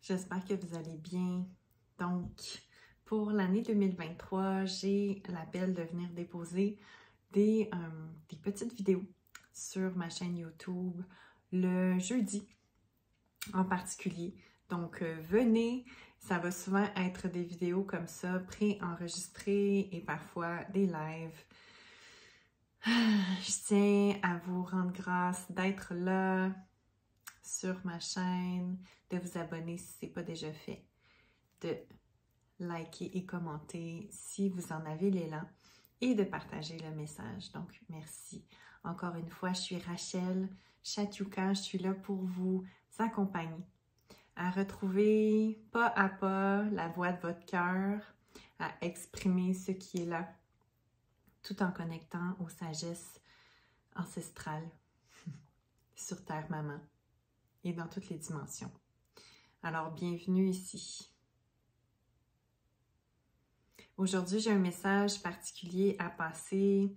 J'espère que vous allez bien. Donc, pour l'année 2023, j'ai l'appel de venir déposer des petites vidéos sur ma chaîne YouTube le jeudi en particulier. Donc, venez, ça va souvent être des vidéos comme ça, pré-enregistrées et parfois des lives. Je tiens à vous rendre grâce d'être là sur ma chaîne, de vous abonner si ce n'est pas déjà fait, de liker et commenter si vous en avez l'élan et de partager le message. Donc, merci. Encore une fois, je suis Rachel Chatiouka, je suis là pour vous accompagner à retrouver pas à pas la voix de votre cœur, à exprimer ce qui est là, tout en connectant aux sagesses ancestrales sur Terre Maman et dans toutes les dimensions. Alors, bienvenue ici. Aujourd'hui, j'ai un message particulier à passer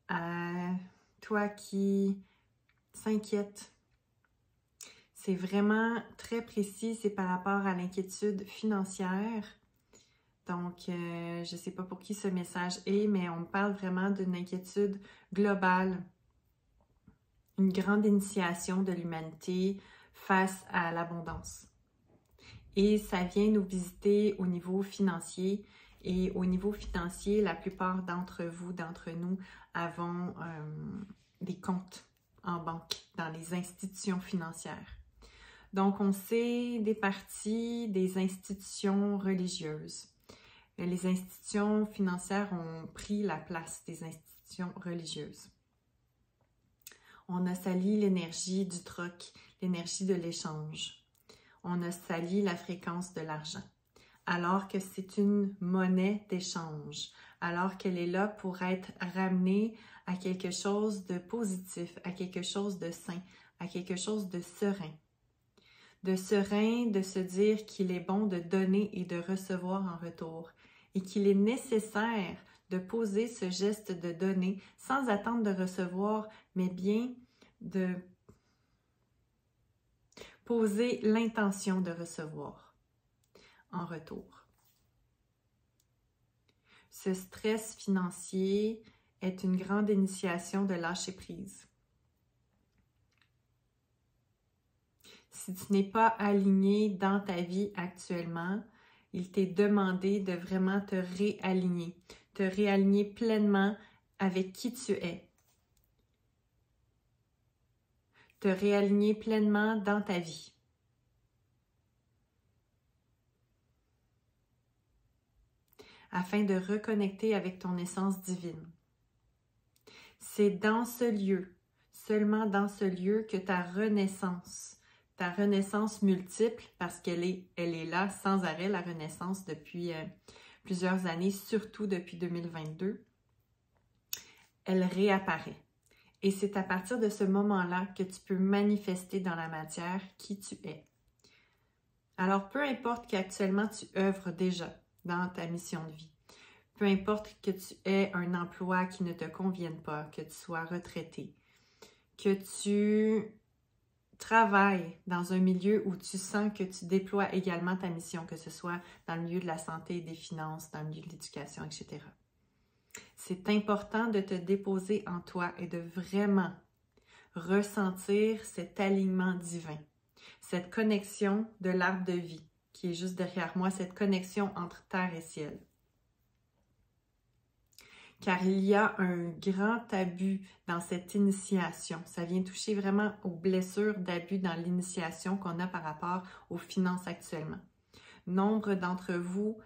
à toi qui s'inquiète. C'est vraiment très précis, c'est par rapport à l'inquiétude financière. Donc, je ne sais pas pour qui ce message est, mais on me parle vraiment d'une inquiétude globale. Une grande initiation de l'humanité face à l'abondance. Et ça vient nous visiter au niveau financier. Et au niveau financier, la plupart d'entre vous, d'entre nous, avons des comptes en banque dans les institutions financières. Donc, on sait des parties des institutions religieuses. Les institutions financières ont pris la place des institutions religieuses. On a sali l'énergie du troc, l'énergie de l'échange. On a sali la fréquence de l'argent, alors que c'est une monnaie d'échange, alors qu'elle est là pour être ramenée à quelque chose de positif, à quelque chose de sain, à quelque chose de serein. De serein, de se dire qu'il est bon de donner et de recevoir en retour, et qu'il est nécessaire de poser ce geste de donner sans attendre de recevoir, mais bien de poser l'intention de recevoir en retour. Ce stress financier est une grande initiation de lâcher prise. Si tu n'es pas aligné dans ta vie actuellement, il t'est demandé de vraiment te réaligner pleinement avec qui tu es. Te réaligner pleinement dans ta vie. Afin de reconnecter avec ton essence divine. C'est dans ce lieu, seulement dans ce lieu que ta renaissance multiple, parce qu'elle est là sans arrêt, la renaissance depuis plusieurs années, surtout depuis 2022, elle réapparaît. Et c'est à partir de ce moment-là que tu peux manifester dans la matière qui tu es. Alors, peu importe qu'actuellement tu œuvres déjà dans ta mission de vie, peu importe que tu aies un emploi qui ne te convienne pas, que tu sois retraité, que tu travailles dans un milieu où tu sens que tu déploies également ta mission, que ce soit dans le milieu de la santé, des finances, dans le milieu de l'éducation, etc. C'est important de te déposer en toi et de vraiment ressentir cet alignement divin, cette connexion de l'arbre de vie qui est juste derrière moi, cette connexion entre terre et ciel. Car il y a un grand abus dans cette initiation. Ça vient toucher vraiment aux blessures d'abus dans l'initiation qu'on a par rapport aux finances actuellement. Nombre d'entre vous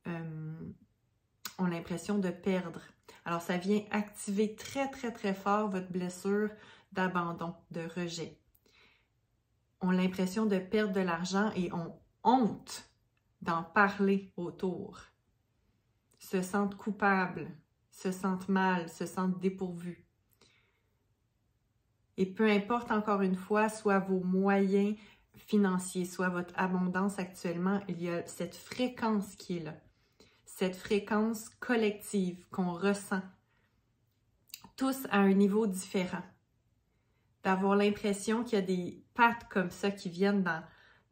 ont l'impression de perdre. Alors, ça vient activer très, très, très fort votre blessure d'abandon, de rejet. Ont l'impression de perdre de l'argent et ont honte d'en parler autour. Se sentent coupables, se sentent mal, se sentent dépourvus. Et peu importe encore une fois, soit vos moyens financiers, soit votre abondance actuellement, il y a cette fréquence qui est là. Cette fréquence collective qu'on ressent, tous à un niveau différent. D'avoir l'impression qu'il y a des pattes comme ça qui viennent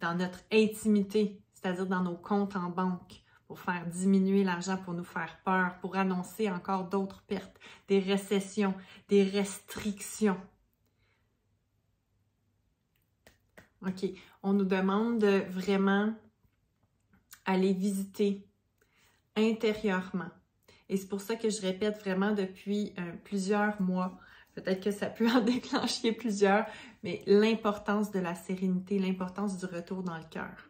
dans notre intimité, c'est-à-dire dans nos comptes en banque, pour faire diminuer l'argent, pour nous faire peur, pour annoncer encore d'autres pertes, des récessions, des restrictions. OK, on nous demande de vraiment aller visiter intérieurement. Et c'est pour ça que je répète vraiment depuis plusieurs mois, peut-être que ça peut en déclencher plusieurs, mais l'importance de la sérénité, l'importance du retour dans le cœur.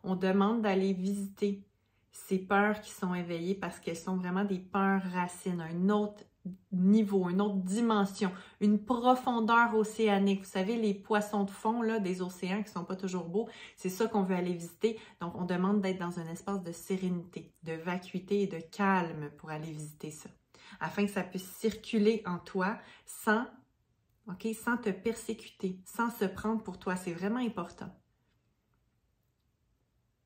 On demande d'aller visiter ces peurs qui sont éveillées parce qu'elles sont vraiment des peurs racines, un autre niveau, une autre dimension, une profondeur océanique. Vous savez, les poissons de fond là, des océans qui sont pas toujours beaux, c'est ça qu'on veut aller visiter. Donc, on demande d'être dans un espace de sérénité, de vacuité et de calme pour aller visiter ça, afin que ça puisse circuler en toi sans te persécuter, sans se prendre pour toi. C'est vraiment important.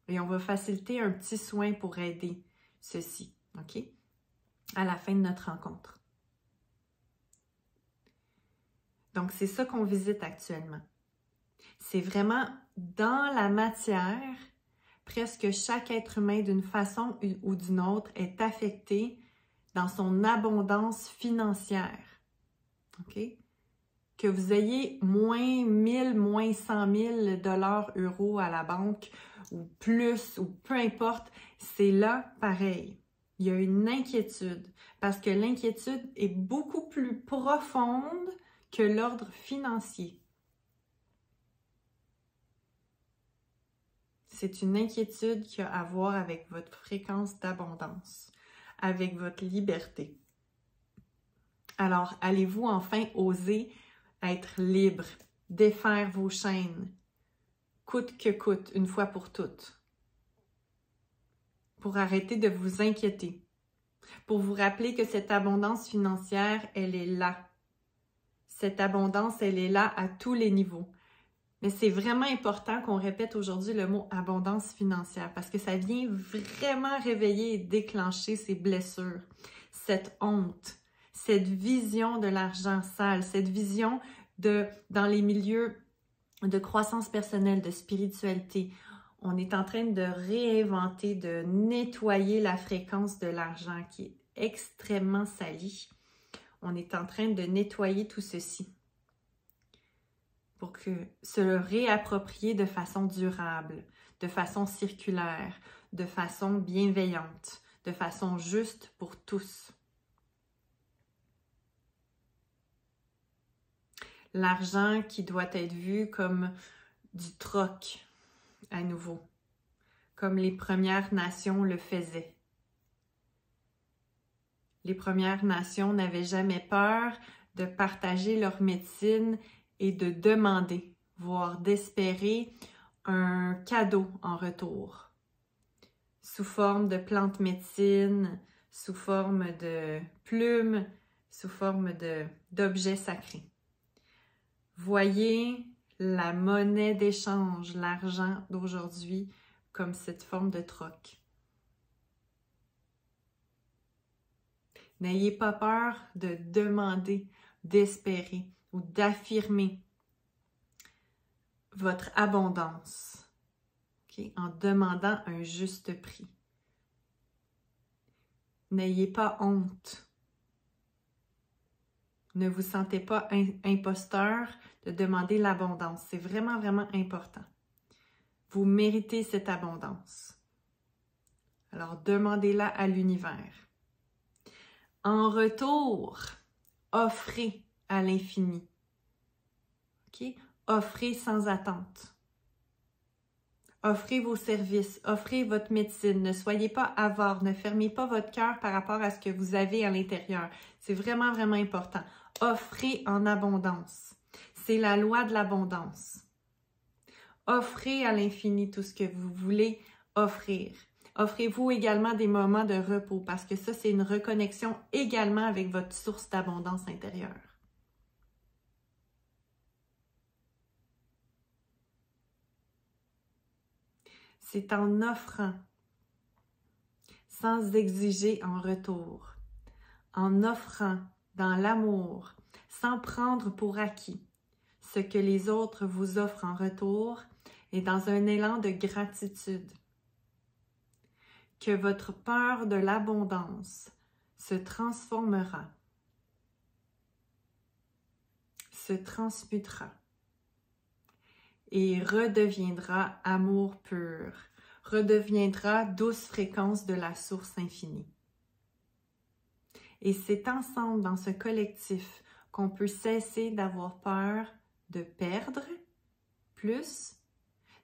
Et on va faciliter un petit soin pour aider ceci, OK? À la fin de notre rencontre. Donc, c'est ça qu'on visite actuellement. C'est vraiment dans la matière, presque chaque être humain, d'une façon ou d'une autre, est affecté dans son abondance financière. OK? Que vous ayez moins 1000, moins 100 000 $, euros à la banque, ou plus, ou peu importe, c'est là pareil. Il y a une inquiétude, parce que l'inquiétude est beaucoup plus profonde que l'ordre financier. C'est une inquiétude qui a à voir avec votre fréquence d'abondance, avec votre liberté. Alors, allez-vous enfin oser être libre, défaire vos chaînes, coûte que coûte, une fois pour toutes, pour arrêter de vous inquiéter, pour vous rappeler que cette abondance financière, elle est là. Cette abondance, elle est là à tous les niveaux. Mais c'est vraiment important qu'on répète aujourd'hui le mot abondance financière parce que ça vient vraiment réveiller et déclencher ces blessures, cette honte, cette vision de l'argent sale, cette vision dans les milieux de croissance personnelle, de spiritualité. On est en train de réinventer, de nettoyer la fréquence de l'argent qui est extrêmement salie. On est en train de nettoyer tout ceci pour se le réapproprier de façon durable, de façon circulaire, de façon bienveillante, de façon juste pour tous. L'argent qui doit être vu comme du troc, à nouveau, comme les Premières Nations le faisaient. Les Premières Nations n'avaient jamais peur de partager leur médecine et de demander, voire d'espérer un cadeau en retour, sous forme de plantes médecine, sous forme de plumes, sous forme d'objets sacrés. Voyez la monnaie d'échange, l'argent d'aujourd'hui, comme cette forme de troc. N'ayez pas peur de demander, d'espérer ou d'affirmer votre abondance, okay, en demandant un juste prix. N'ayez pas honte. Ne vous sentez pas imposteur de demander l'abondance. C'est vraiment, vraiment important. Vous méritez cette abondance. Alors, demandez-la à l'univers. En retour, offrez à l'infini. Okay? Offrez sans attente. Offrez vos services, offrez votre médecine. Ne soyez pas avare, ne fermez pas votre cœur par rapport à ce que vous avez à l'intérieur. C'est vraiment, vraiment important. Offrez en abondance. C'est la loi de l'abondance. Offrez à l'infini tout ce que vous voulez offrir. Offrez-vous également des moments de repos parce que ça, c'est une reconnexion également avec votre source d'abondance intérieure. C'est en offrant, sans exiger en retour, en offrant dans l'amour, sans prendre pour acquis ce que les autres vous offrent en retour, et dans un élan de gratitude, que votre peur de l'abondance se transformera, se transmutera et redeviendra amour pur, redeviendra douce fréquence de la source infinie. Et c'est ensemble, dans ce collectif, qu'on peut cesser d'avoir peur de perdre plus,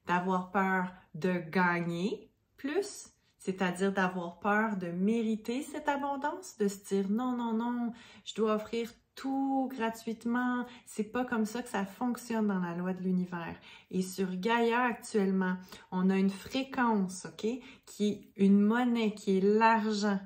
d'avoir peur de gagner plus, c'est-à-dire d'avoir peur de mériter cette abondance, de se dire non, non, non, je dois offrir tout gratuitement. C'est pas comme ça que ça fonctionne dans la loi de l'univers. Et sur Gaïa actuellement, on a une fréquence, OK, qui est une monnaie, qui est l'argent,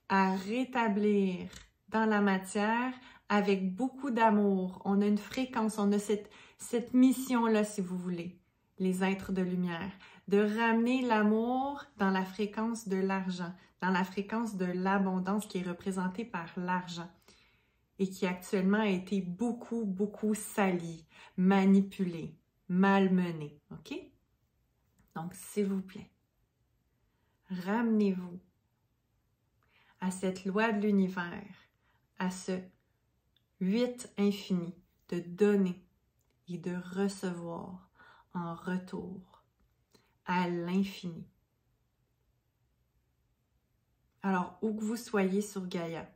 à rétablir dans la matière avec beaucoup d'amour. On a une fréquence, on a cette mission-là, si vous voulez, les êtres de lumière, de ramener l'amour dans la fréquence de l'argent, dans la fréquence de l'abondance qui est représentée par l'argent et qui actuellement a été beaucoup, beaucoup sali, manipulé, malmené. OK? Donc, s'il vous plaît, ramenez-vous à cette loi de l'univers, à ce 8 infini de donner et de recevoir en retour à l'infini. Alors, où que vous soyez sur Gaïa,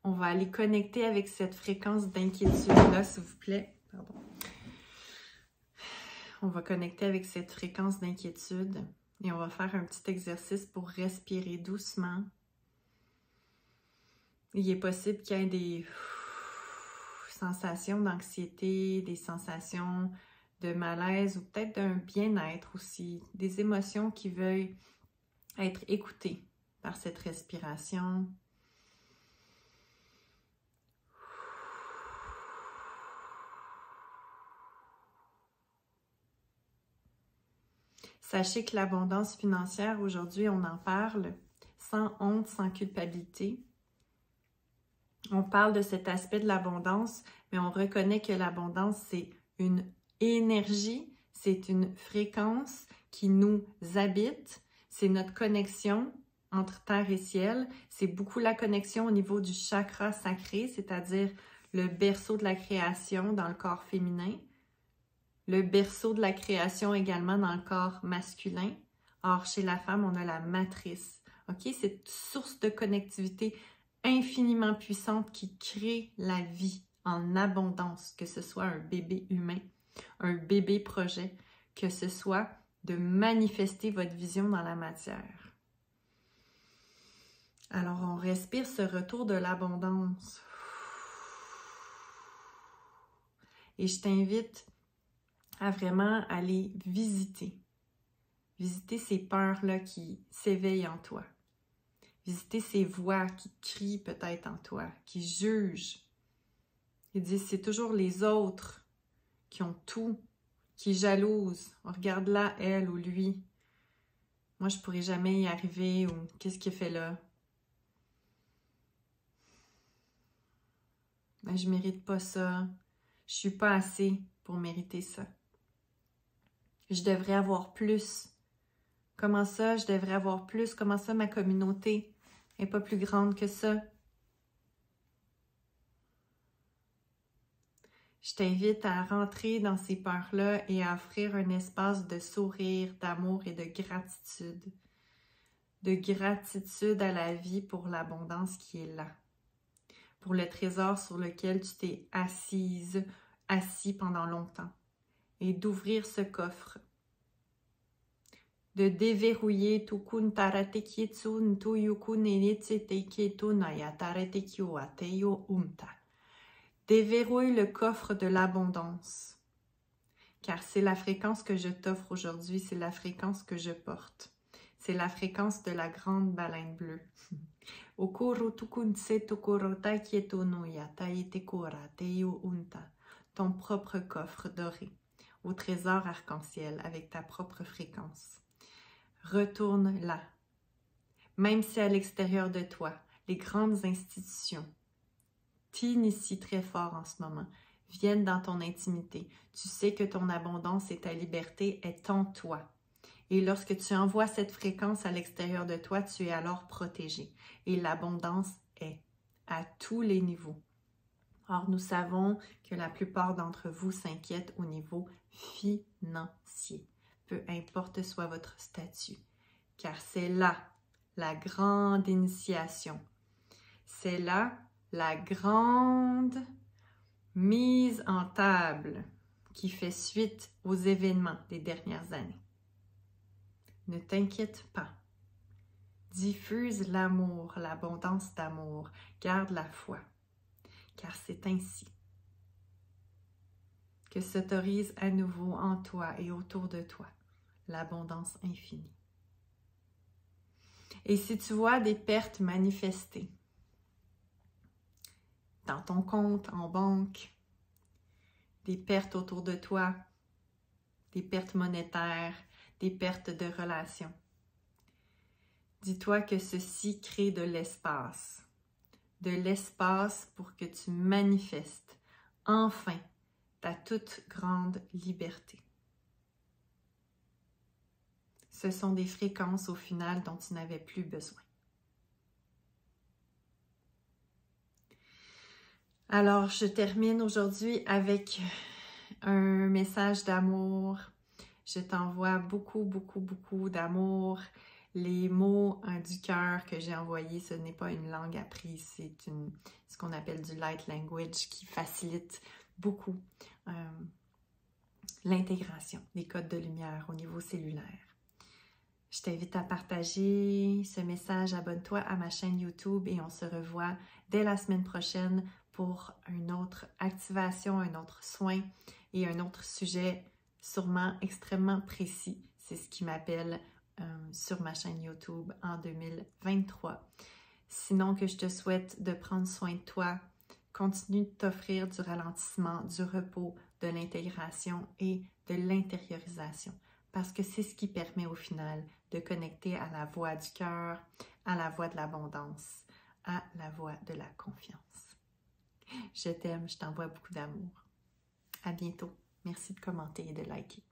on va aller connecter avec cette fréquence d'inquiétude-là, s'il vous plaît. Pardon. On va connecter avec cette fréquence d'inquiétude et on va faire un petit exercice pour respirer doucement. Il est possible qu'il y ait des sensations d'anxiété, des sensations de malaise ou peut-être d'un bien-être aussi, des émotions qui veulent être écoutées par cette respiration. Sachez que l'abondance financière, aujourd'hui, on en parle sans honte, sans culpabilité. On parle de cet aspect de l'abondance, mais on reconnaît que l'abondance, c'est une énergie, c'est une fréquence qui nous habite, c'est notre connexion entre terre et ciel, c'est beaucoup la connexion au niveau du chakra sacré, c'est-à-dire le berceau de la création dans le corps féminin, le berceau de la création également dans le corps masculin. Or, chez la femme, on a la matrice. OK? Cette source de connectivité infiniment puissante qui crée la vie en abondance, que ce soit un bébé humain, un bébé projet, que ce soit de manifester votre vision dans la matière. Alors, on respire ce retour de l'abondance. Et je t'invite à vraiment aller visiter ces peurs-là qui s'éveillent en toi. Visiter ces voix qui crient peut-être en toi, qui jugent. Ils disent c'est toujours les autres qui ont tout, qui jalousent. Regarde-la, elle ou lui. Moi, je pourrais jamais y arriver ou qu'est-ce qu'il fait là? Ben, je mérite pas ça. Je suis pas assez pour mériter ça. Je devrais avoir plus. Comment ça, je devrais avoir plus? Comment ça, ma communauté n'est pas plus grande que ça? Je t'invite à rentrer dans ces peurs-là et à offrir un espace de sourire, d'amour et de gratitude. De gratitude à la vie pour l'abondance qui est là. Pour le trésor sur lequel tu t'es assis pendant longtemps. Et d'ouvrir ce coffre. De déverrouiller tukun taratekitsun tuyukun enitsetekito nayataretekio ateyo umta. Déverrouille le coffre de l'abondance. Car c'est la fréquence que je t'offre aujourd'hui, c'est la fréquence que je porte. C'est la fréquence de la grande baleine bleue. Okoro tukunse tokorota kieto noya taetekora teyo umta. Ton propre coffre doré. Au trésor arc-en-ciel avec ta propre fréquence. Retourne là. Même si à l'extérieur de toi, les grandes institutions t'initient très fort en ce moment, viennent dans ton intimité. Tu sais que ton abondance et ta liberté est en toi. Et lorsque tu envoies cette fréquence à l'extérieur de toi, tu es alors protégé. Et l'abondance est à tous les niveaux. Or, nous savons que la plupart d'entre vous s'inquiètent au niveau financier, peu importe soit votre statut, car c'est là la grande initiation. C'est là la grande mise en table qui fait suite aux événements des dernières années. Ne t'inquiète pas. Diffuse l'amour, l'abondance d'amour. Garde la foi, car c'est ainsi que s'autorise à nouveau en toi et autour de toi l'abondance infinie. Et si tu vois des pertes manifestées dans ton compte en banque, des pertes autour de toi, des pertes monétaires, des pertes de relations, dis-toi que ceci crée de l'espace pour que tu manifestes enfin ta toute grande liberté. Ce sont des fréquences au final dont tu n'avais plus besoin. Alors, je termine aujourd'hui avec un message d'amour. Je t'envoie beaucoup, beaucoup, beaucoup d'amour. Les mots du cœur que j'ai envoyés, ce n'est pas une langue apprise, c'est ce qu'on appelle du light language qui facilite beaucoup l'intégration des codes de lumière au niveau cellulaire. Je t'invite à partager ce message, abonne-toi à ma chaîne YouTube et on se revoit dès la semaine prochaine pour une autre activation, un autre soin et un autre sujet sûrement extrêmement précis. C'est ce qui m'appelle sur ma chaîne YouTube en 2023. Sinon, que je te souhaite de prendre soin de toi, continue de t'offrir du ralentissement, du repos, de l'intégration et de l'intériorisation. Parce que c'est ce qui permet au final de connecter à la voix du cœur, à la voix de l'abondance, à la voix de la confiance. Je t'aime, je t'envoie beaucoup d'amour. À bientôt. Merci de commenter et de liker.